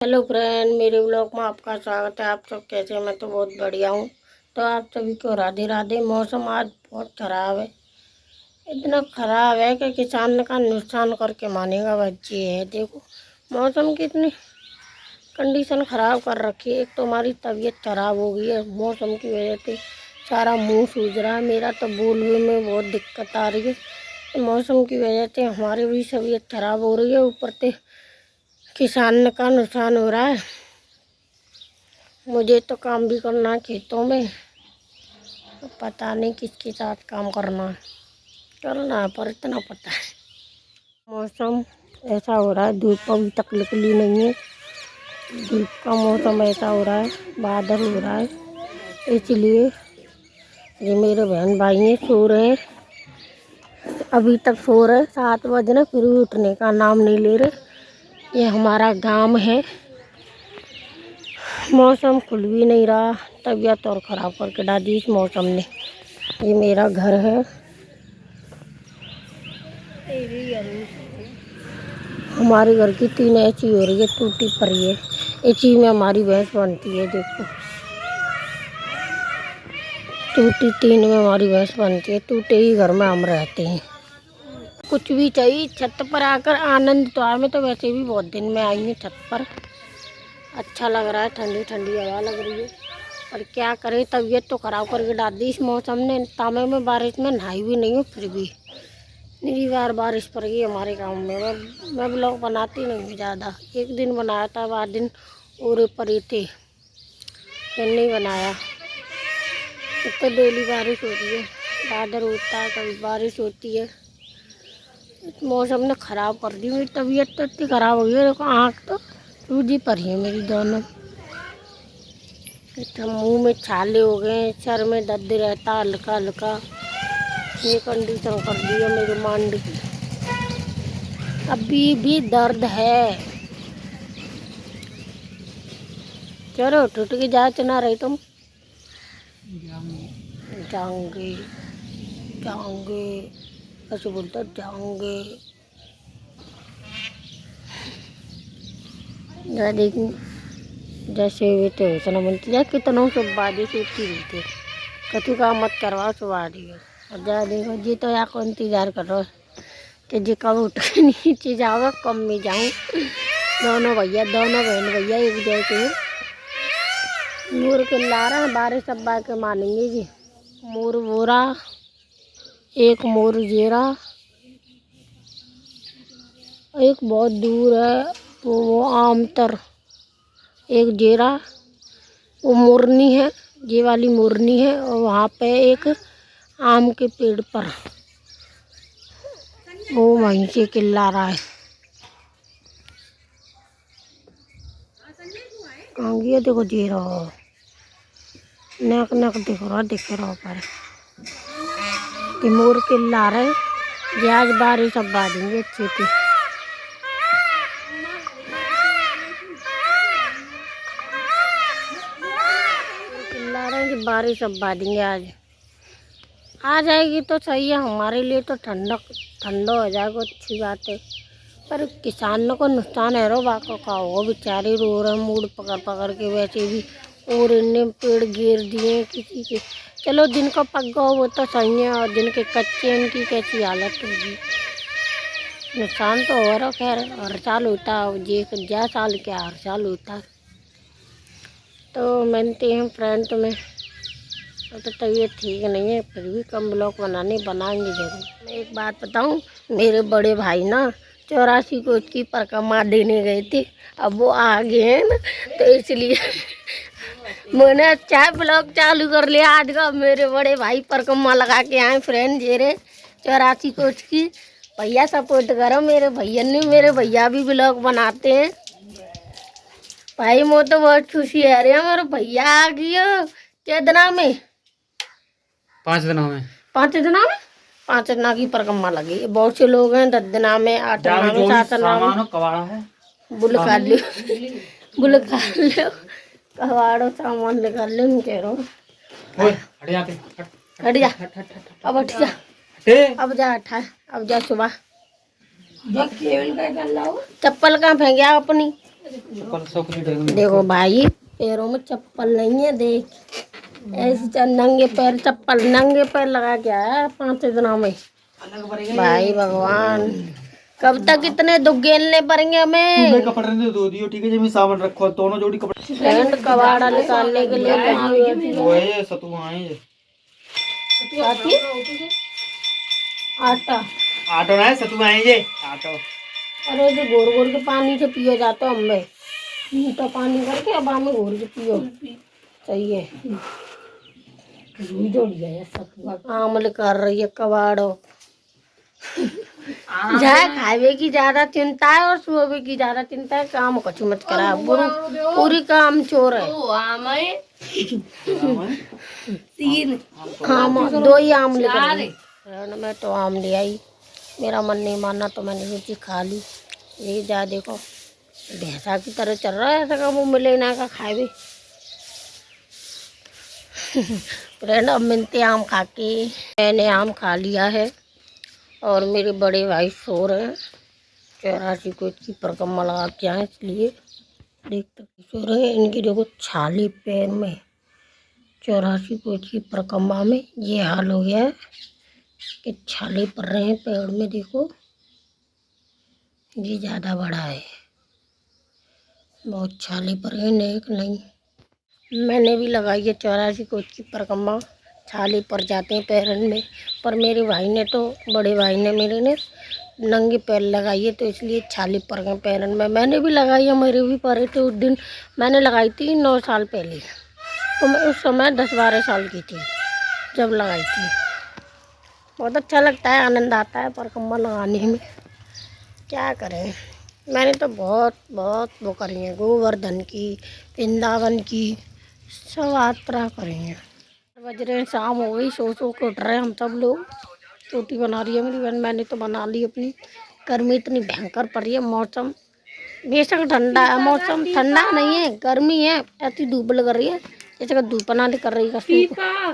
Hello friend, मेरे blog में आपका स्वागत है। आप सब कैसे हैं? मैं तो बहुत बढ़िया हूँ। तो आप सभी को राधे राधे। मौसम आज बहुत खराब है, इतना खराब है कि किसान का नुकसान करके मानेगा बच्चे है। देखो मौसम की इतनी कंडीशन ख़राब कर रखी है। एक तो हमारी तबीयत खराब हो गई है मौसम की वजह से, सारा मुंह सूज रहा है मेरा, तो बोलने में बहुत दिक्कत आ रही है। मौसम की वजह से हमारी भी तबीयत खराब हो रही है, ऊपर से किसान का नुकसान हो रहा है। मुझे तो काम भी करना है खेतों में, पता नहीं किसके साथ काम करना है, करना है पर इतना पता है। मौसम ऐसा हो रहा है, धूप अभी तक निकली नहीं है। धूप का मौसम ऐसा हो रहा है, बादल हो रहा है, इसलिए ये मेरे बहन भाई हैं सो रहे हैं, अभी तक सो रहे। 7 बजे फिर भी उठने का नाम नहीं ले रहे। ये हमारा गांव है, मौसम खुल भी नहीं रहा, तबीयत और ख़राब करके डाल दी इस मौसम ने। ये मेरा घर है, हमारे घर की 3 ऐसी हो रही है, टूटी पड़ी है। इसी में हमारी भैंस बनती है, देखो टूटी 3 में हमारी भैंस बनती है। टूटे ही घर में हम रहते हैं। कुछ भी चाहिए छत पर आकर आनंद तो आए। मैं तो वैसे भी बहुत दिन में आई हूँ छत पर, अच्छा लग रहा है, ठंडी ठंडी हवा लग रही है। और क्या करें, तबीयत तो ख़राब करके डाल दी इस मौसम ने। तामे में बारिश में नहाई भी नहीं हूँ, फिर भी मेरी बार बारिश पड़ गई हमारे गांव में। मैं ब्लॉग बनाती नहीं हूँ ज़्यादा, एक दिन बनाया था, 12 दिन ओरे पड़े थे, फिर नहीं बनाया। तो डेली बारिश होती है, बादल होता है, कभी बारिश होती है। इस मौसम ने ख़राब कर दी मेरी तबीयत, तो इतनी ख़राब हो गई है। देखो आँख तो सूजी पड़ी है मेरी दोनों, मुँह में छाले हो गए, सर में दर्द रहता हल्का हल्का। ये कंडीशन कर दी है मेरी मांडी की, अभी भी दर्द है। चलो टूट के जा चना रहे तुम, जाऊंगे जाऊंगे ऐसे बोलता जाऊंगे। देखी जैसे वे तो इतना बनती है, कितनों सब बाजी से उठी हुई थे, कथू का मत करवाओ सब आ रही है। और जा देखो जी, तो यहाँ को इंतजार कर रहा है कि जी कब उठ के नीचे जाओ, कब में जाऊँ। दोनों बहन भैया एक जैसे हैं। मोर के ला रहा है, बारिश सब बा के मानेंगे जी। मोर बोरा, एक मोर जेरा, एक बहुत दूर है वो आमतर, एक जेरा, वो मोरनी है, ये वाली मोरनी है। और वहाँ पे एक आम के पेड़ पर वो वहीं से चिल्ला रहा है। कहाँ गया देखो जेरा, नक नक दिख रहा पर मोर चिल्ला रहे। ये आज बारिश अब बा देंगे अच्छे से। चिल्ला रहे हैं कि बारिश अब बा देंगे, आज आ जाएगी तो सही है, हमारे लिए तो ठंडा हो जाएगा, अच्छी बात है। पर किसानों को नुकसान है रो बाकों का, वो बेचारे रो रहे मूड पकड़ पकड़ के वैसे भी। और इनने पेड़ गिर दिए किसी के, चलो जिनका पक गया वो तो सही है, और जिनके कच्चे इनकी कैसी हालत होगी। नुकसान तो हो रहा, खैर हर साल होता है, ये जा साल क्या हर साल होता है। तो मानते हैं फ्रेंड तुम्हें, तो तबीयत ठीक नहीं है, फिर भी कम ब्लॉग बनाएंगे जरूर। मैं एक बात बताऊं, मेरे बड़े भाई ना 84 कोच की परिक्रमा देने गए थे, अब वो आ गए हैं ना, तो इसलिए मैंने अच्छा ब्लॉग चालू कर लिया आज का। मेरे बड़े भाई परिक्रमा लगा के आए, फ्रेंड जेरे 84 कोच की। भैया सपोर्ट करो मेरे भैया ने, मेरे भैया भी ब्लॉग बनाते हैं भाई। मैं तो बहुत खुशी है रे, मेरे भैया आ गया। क्या दिना में 5 दिनों में 5 दिना में 5 दिना की परिक्रमा लगी। बहुत से लोग हैं 10 दिना में, 8 दिना में, 7 दिना में। कबाड़ा है, बुल खा लो कबाड़ो सामान निकाल लो। मैं कह रहा हूँ हट जा, अब उठ जा, अब जा अब जा सुबह। चप्पल कहाँ फेंक गया अपनी। चप्पल सूख नहीं रहेगी। देखो भाई, पैरों में चप्पल नहीं है, देख ऐसे नंगे पैर, चप्पल नंगे पैर लगा के आया 5 दिनों में। भाई भगवान, कब तक इतने दुख झेलने पड़ेंगे हमें। मैं कपड़े ने धो दियो, ठीक है जी, मैं साबुन रखो, दोनों जोड़ी कपड़े। फ्रेंड कबाड़ा निकालने के लिए लगी हुई थी। वो है सतु आए ये साथी? आटा। आटो ना है, सतु आए ये आटो। अरे जो घोर घोर के पानी से पियो जाते हो हमें, मीठा पानी करके अब हमें घोर के पियो, सही है। आमल कर रही है कबाड़ो। जाए खावे की ज्यादा चिंता है और सोवे की ज्यादा चिंता है, काम कुछ मत करा, पूरी काम चोर है। आम 2 ही आम लेकर, मैं तो आम ले आई, मेरा मन नहीं माना तो मैंने ये चीज खा ली। यही जा देखो, भैंसा की तरह चल रहा है, ऐसा का मुँह मिले ना का खाए। फ्रेंड अब मिलते आम खा के। मैंने आम खा लिया है और मेरे बड़े भाई सो रहे हैं, 84 को इसकी परिक्रमा लगा के आए, इसलिए देखते सो रहे हैं। इनकी देखो छाली पैर में, 84 को इसकी परिक्रमा में ये हाल हो गया है कि छाले पड़ रहे हैं पैर में। देखो ये ज़्यादा बड़ा है, बहुत छाले पड़ रहे हैं, नेक नहीं। मैंने भी लगाई है 84 को इसकी परिक्रमा, छाले पड़ जाते हैं पैरन में, पर मेरे भाई ने तो, बड़े भाई ने मेरे ने नंगे पैर लगाई है, तो इसलिए छाले पड़ गए पैरन में। मैंने भी लगाई है, मेरे भी पड़े थे उस दिन। मैंने लगाई थी 9 साल पहले, तो मैं उस समय 10-12 साल की थी जब लगाई थी। बहुत अच्छा लगता है, आनंद आता है परिक्रमा लगाने में, क्या करें। मैंने तो बहुत बहुत वो करी है, गोवर्धन की, वृंदावन की, सब यात्रा करी है। बज रहे हैं, शाम हो गई, सो के उठ रहे हैं हम सब लोग। रोटी बना रही है मेरी बहन, मैंने तो बना ली अपनी। गर्मी इतनी भयंकर पड़ रही है, मौसम बेशक ठंडा है, मौसम ठंडा नहीं है, गर्मी है, ऐसी धूप लग रही है जैसे कि धूप ना कर रही है,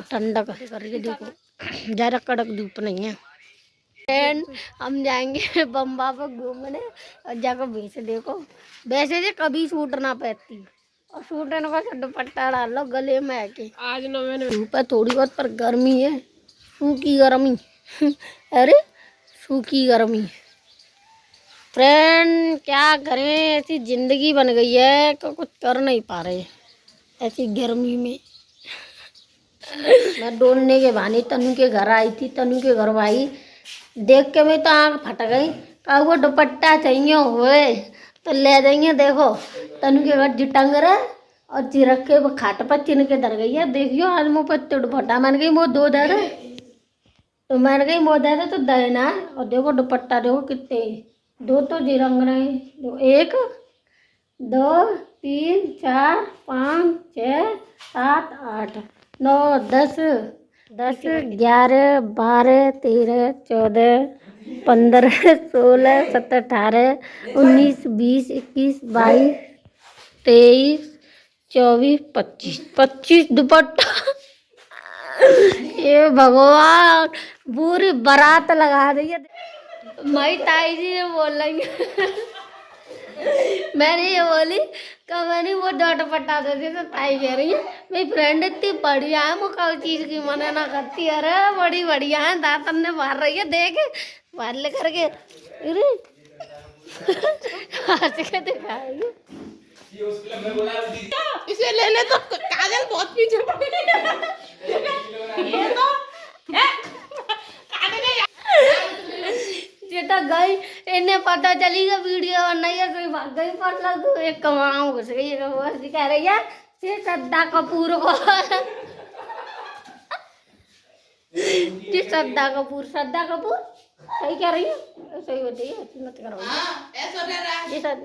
ठंडा कर रही है। देखो ज़्यादा कड़क धूप नहीं है। फ्रेंड हम जाएंगे बम्बा पर घूमने और जाकर भैंसे देखो, वैसे से कभी सूट ना पहनती, और सूट का दुपट्टा डाल लो गले में आके। आज ना मैंने धूप है थोड़ी बहुत, पर गर्मी है, सूखी गर्मी। अरे सूखी गर्मी। फ्रेंड क्या करें, ऐसी जिंदगी बन गई है कि कुछ कर नहीं पा रहे ऐसी गर्मी में। मैं डोलने के बहाने तनु के घर आई थी, तनु के घर भाई देख के मैं तो आँख फट गई, कहा वो दुपट्टा चाहिए हुए तो ले जाइए। देखो तनु के घर जिटंग रहा और चिरक के वो खाट पर चिन के धर गई है। देखियो आज मुँह पर दुपट्टा मान गई, वो 2 दे रहे तो मान गई, वो दे रहे तो देना। और देखो दुपट्टा देखो कितने, 2 तो जिरंग रहे, 1 2 3 4 5 6 7 8 9 10 11 12 13 14 15 16 17 18 19 20 21 22 23 24 25 दुपट्टा। ये भगवान पूरी बारात लगा रही है। माई ताई जी ने बोल रही मैंने ये बोली कब मैंने वो दुपट्टा दे दी, तो ताई कह रही है मेरी फ्रेंड इतनी बढ़िया है, वो कब चीज की मना ना करती। अरे बड़ी बढ़िया है, दातन ने मार रही है, देख मार ले करके। अरे हंस के दिखाएगी, इसे ले ले तो काजल बहुत पीछे पड़ी ये तो जेटा गई, इन्हें पता चली कि वीडियो बनाई है, कोई भाग गई, पर लग एक कमाऊं घुस गई है। वो कह रही है ये श्रद्धा कपूर को जी श्रद्धा कपूर सही कह रही है, सही बताइए, ऐसी मत करो जी सर।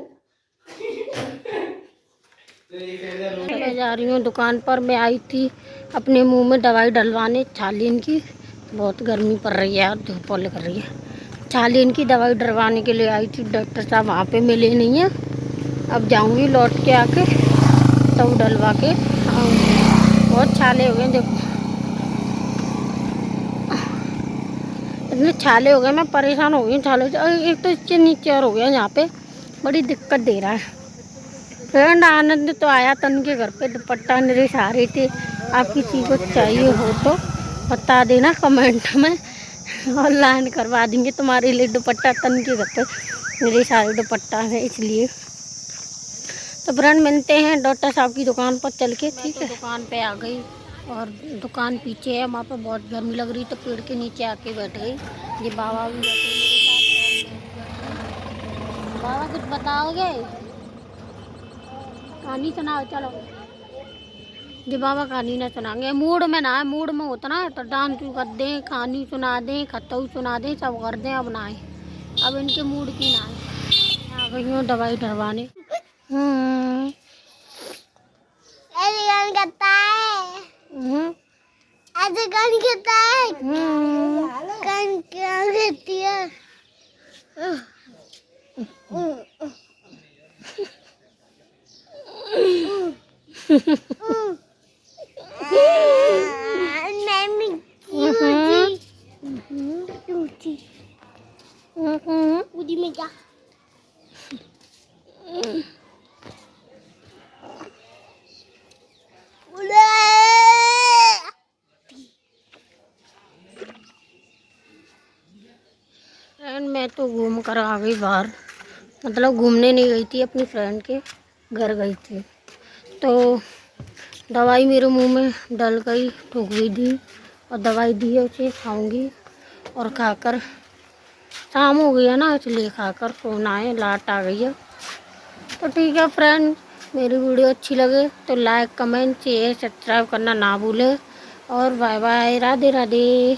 मैं जा रही हूँ दुकान पर, मैं आई थी अपने मुंह में दवाई डलवाने छालीन की, बहुत गर्मी पड़ रही है और धूप लग रही है। छालीन की दवाई डलवाने के लिए आई थी, डॉक्टर साहब वहाँ पे मिले नहीं है। अब जाऊँगी लौट के आके तब डलवा के आऊँगी। बहुत छाले हो गए, देखो इतने छाले हो गए, मैं परेशान हो गई छाले से। एक तो इसके नीचे और हो गया, यहाँ पे बड़ी दिक्कत दे रहा है। फ्रेंड आनंद तो आया तन के घर पे, दुपट्टा नरेश आ रही थी। आप किसी को चाहिए हो तो बता देना कमेंट में, ऑनलाइन करवा देंगे तुम्हारे लिए दुपट्टा। तन के घर पे मेरे सारे दुपट्टा है इसलिए। तो फ्रेंड मिलते हैं डॉक्टर साहब की दुकान पर चल के, ठीक है। दुकान पे आ गई और दुकान पीछे है, वहाँ पे बहुत गर्मी लग रही तो पेड़ के नीचे आके बैठ गई। ये बाबा भी बैठे मेरे साथ। बाबा कुछ बताओगे? कहानी सुनाओ चलो। जी बाबा कहानी ना सुनाएंगे, मूड में ना है, मूड में होता ना तो डांस कर दें, कहानी सुना दें, खतऊ सुना दें, सब कर दें। अब ना है, अब इनके मूड की ना है। आ गई हूँ दवाई डरवाने। में क्या फ्रेंड मैं तो घूम कर आ गई बाहर, मतलब घूमने नहीं गई थी, अपनी फ्रेंड के घर गई थी। तो दवाई मेरे मुंह में डल गई, ठुक गई थी और दवाई दी है, उसे खाऊंगी। और खाकर शाम हो गई है ना, इसलिए खाकर सोना है, लाट आ गई है। तो ठीक है फ्रेंड, मेरी वीडियो अच्छी लगे तो लाइक कमेंट शेयर सब्सक्राइब करना ना भूलें। और बाय बाय, राधे राधे।